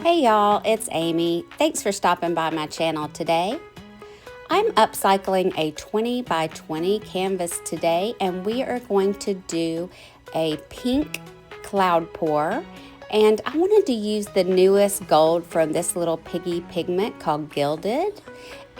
Hey y'all, it's Amy. Thanks for stopping by my channel today. I'm upcycling a 20 by 20 canvas today, and we are going to do a pink cloud pour. And I wanted to use the newest gold from this little piggy pigment called Gilded.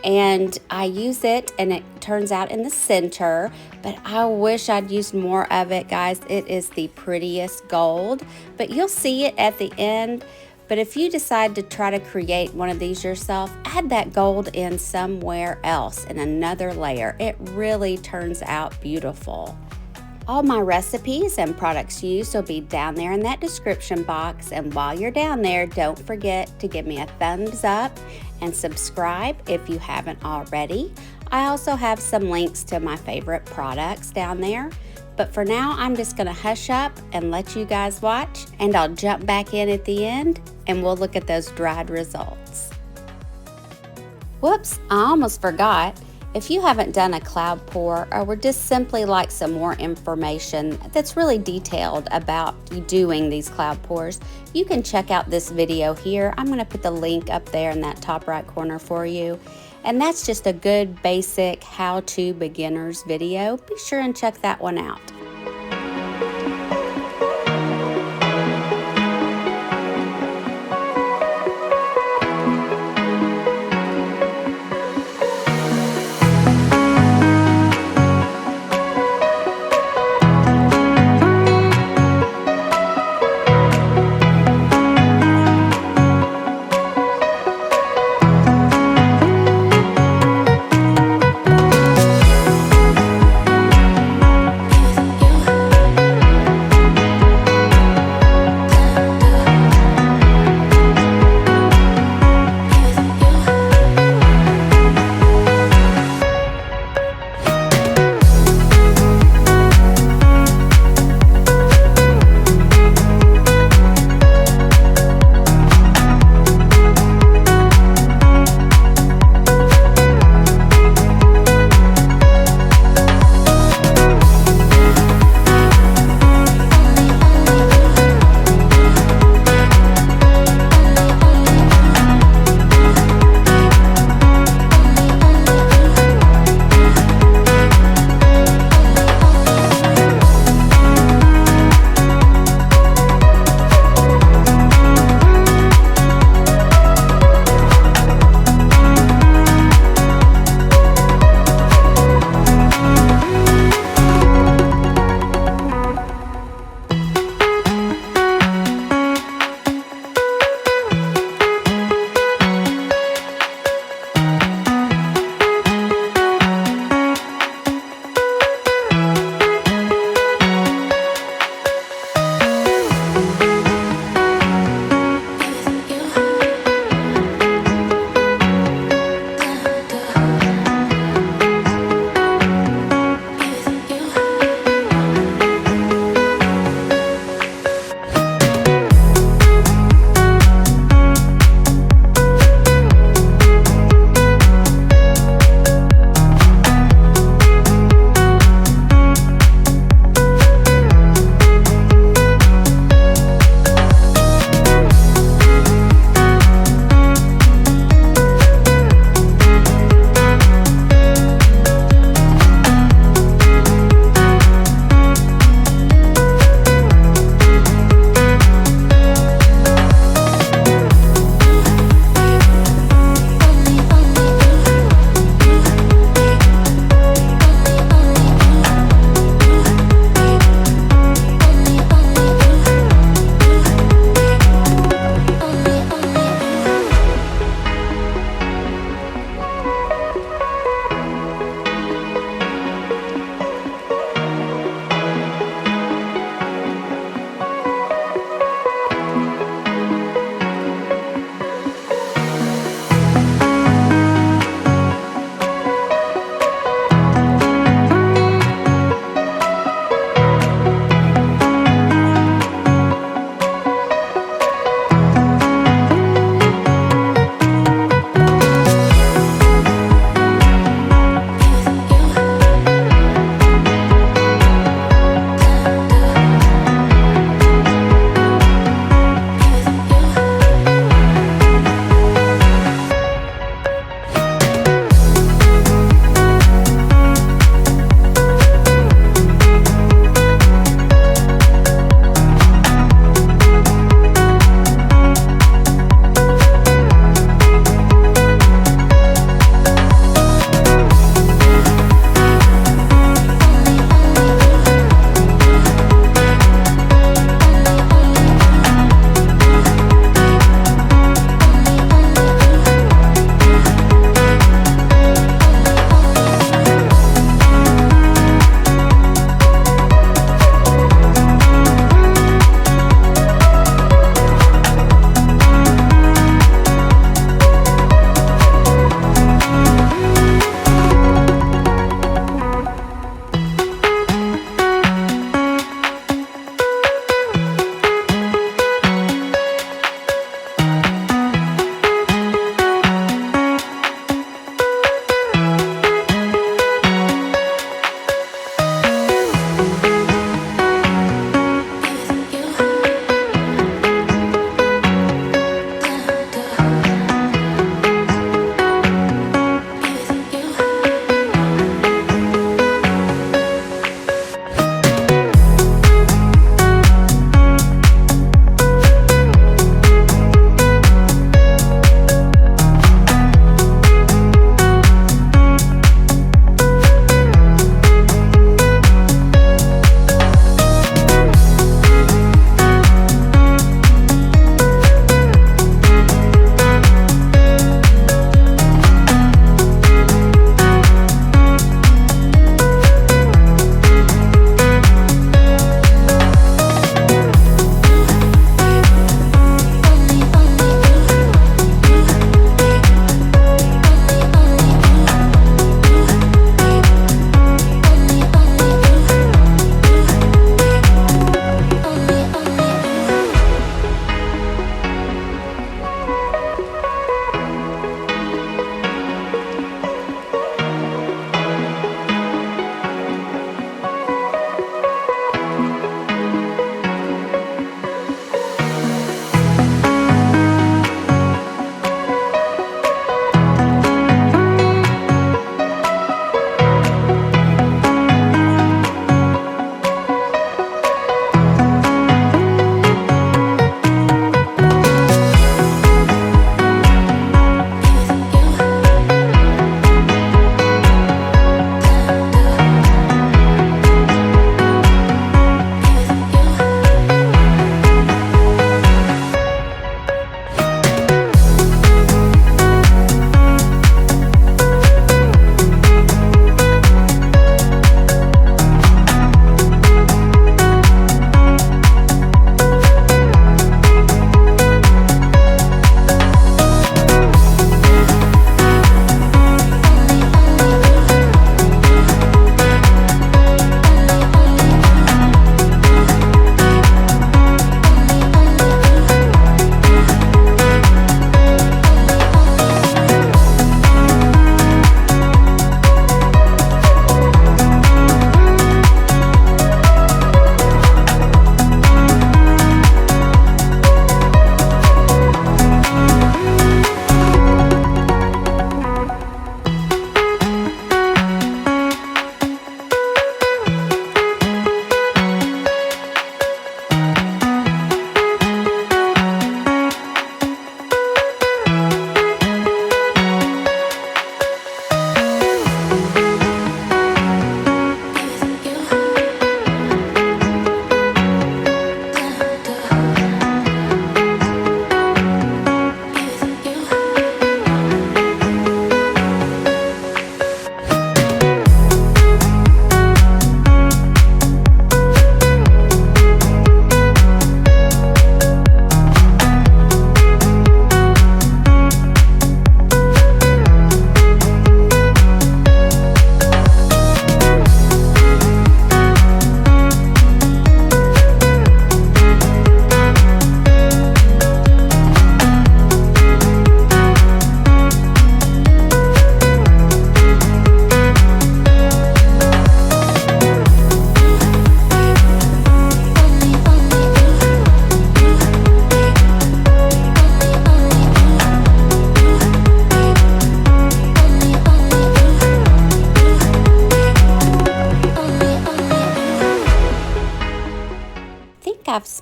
And I use it and it turns out in the center, but I wish I'd used more of it, guys. It is the prettiest gold, but you'll see it at the end. But if you decide to try to create one of these yourself, add that gold in somewhere else in another layer. It really turns out beautiful. All my recipes and products used will be down there in that description box. And while you're down there, don't forget to give me a thumbs up and subscribe if you haven't already. I also have some links to my favorite products down there. But for now, I'm just gonna hush up and let you guys watch, and I'll jump back in at the end and we'll look at those dried results. Whoops, I almost forgot. If you haven't done a cloud pour or would just simply like some more information that's really detailed about doing these cloud pours, you can check out this video here. I'm going to put the link up there in that top right corner for you. And that's just a good basic how-to beginners video. Be sure and check that one out.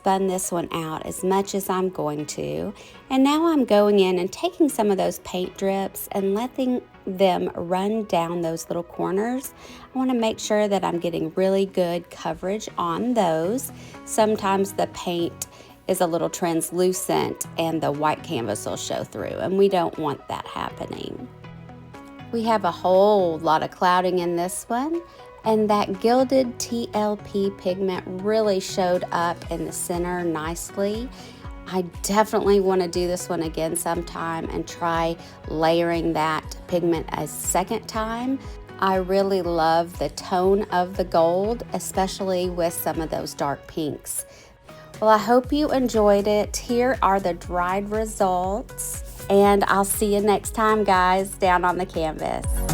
spun this one out as much as I'm going to. And now I'm going in and taking some of those paint drips and letting them run down those little corners. I want to make sure that I'm getting really good coverage on those. Sometimes the paint is a little translucent and the white canvas will show through, and we don't want that happening. We have a whole lot of clouding in this one, and that Gilded TLP pigment really showed up in the center nicely. I definitely want to do this one again sometime and try layering that pigment a second time. I really love the tone of the gold, especially with some of those dark pinks. Well, I hope you enjoyed it. Here are the dried results, and I'll see you next time, guys, down on the canvas.